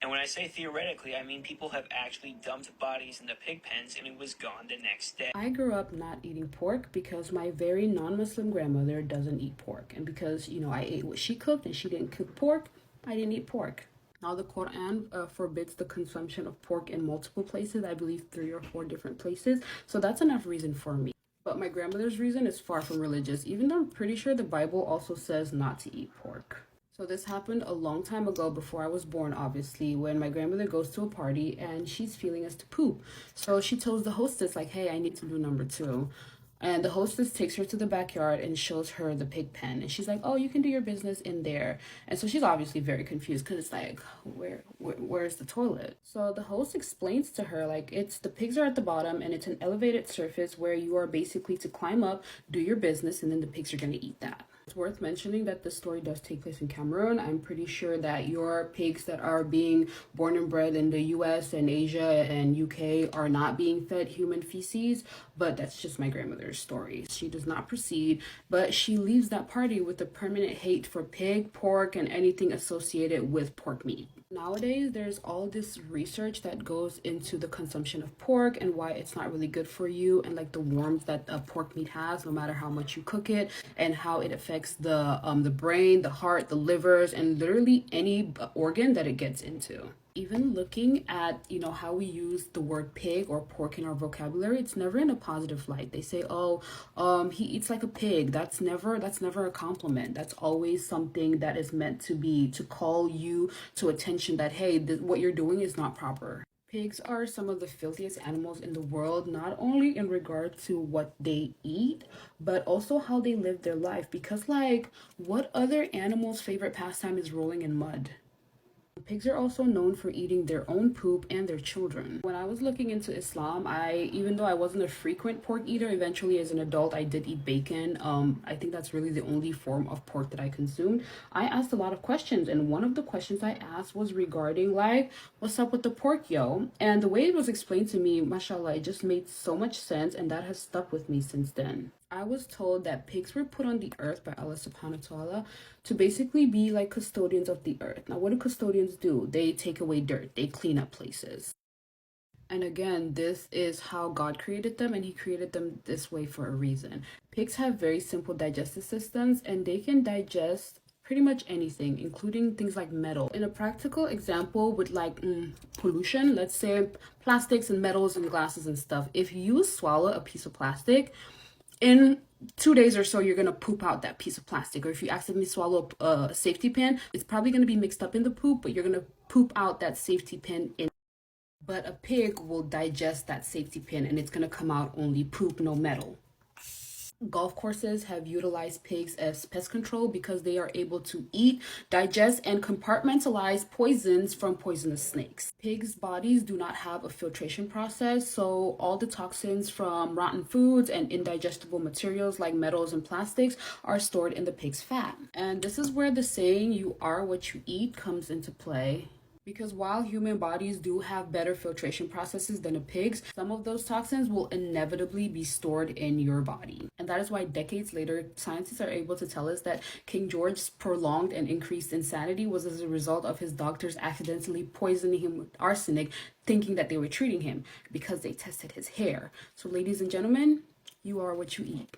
And when I say theoretically, I mean people have actually dumped bodies in the pig pens and it was gone the next day. I grew up not eating pork because my very non-Muslim grandmother doesn't eat pork. And because, I ate what she cooked and she didn't cook pork, I didn't eat pork. Now, the Quran forbids the consumption of pork in multiple places, I believe 3 or 4 different places. So that's enough reason for me. But my grandmother's reason is far from religious, even though I'm pretty sure the Bible also says not to eat pork. So this happened a long time ago before I was born, obviously, when my grandmother goes to a party and she's feeling us to poop. So she tells the hostess, like, hey, I need to do number 2. And the hostess takes her to the backyard and shows her the pig pen. And she's like, oh, you can do your business in there. And so she's obviously very confused because it's like, where's the toilet? So the host explains to her, like, the pigs are at the bottom and it's an elevated surface where you are basically to climb up, do your business, and then the pigs are going to eat that. It's worth mentioning that the story does take place in Cameroon. I'm pretty sure that your pigs that are being born and bred in the US and Asia and UK are not being fed human feces, but that's just my grandmother's story. She does not proceed, but she leaves that party with a permanent hate for pig, pork, and anything associated with pork meat. Nowadays, there's all this research that goes into the consumption of pork and why it's not really good for you, and like the warmth that pork meat has, no matter how much you cook it, and how it affects the brain, the heart, the livers, and literally any organ that it gets into. Even looking at how we use the word pig or pork in our vocabulary, it's never in a positive light. They say, oh, he eats like a pig. That's never a compliment. That's always something that is meant to call you to attention that, hey, what you're doing is not proper. Pigs are some of the filthiest animals in the world, not only in regard to what they eat, but also how they live their life. Because, like, what other animal's favorite pastime is rolling in mud? Pigs are also known for eating their own poop and their children. When I was looking into Islam, even though I wasn't a frequent pork eater, eventually as an adult, I did eat bacon. I think that's really the only form of pork that I consumed. I asked a lot of questions, and one of the questions I asked was regarding, like, what's up with the pork, yo? And the way it was explained to me, mashallah, it just made so much sense, and that has stuck with me since then. I was told that pigs were put on the earth by Allah subhanahu wa ta'ala to basically be like custodians of the earth. Now, what do custodians do? They take away dirt, they clean up places. And again, this is how God created them, and He created them this way for a reason. Pigs have very simple digestive systems, and they can digest pretty much anything, including things like metal. In a practical example with like pollution, let's say plastics and metals and glasses and stuff, if you swallow a piece of plastic, in 2 days or so, you're going to poop out that piece of plastic. Or if you accidentally swallow a safety pin, it's probably going to be mixed up in the poop, but you're going to poop out that safety pin in. But a pig will digest that safety pin and it's going to come out only poop, no metal. Golf courses have utilized pigs as pest control because they are able to eat, digest, and compartmentalize poisons from poisonous snakes. Pigs' bodies do not have a filtration process, so all the toxins from rotten foods and indigestible materials like metals and plastics are stored in the pig's fat. And this is where the saying, you are what you eat, comes into play. Because while human bodies do have better filtration processes than a pig's, some of those toxins will inevitably be stored in your body. And that is why decades later, scientists are able to tell us that King George's prolonged and increased insanity was as a result of his doctors accidentally poisoning him with arsenic, thinking that they were treating him because they tested his hair. So ladies and gentlemen, you are what you eat.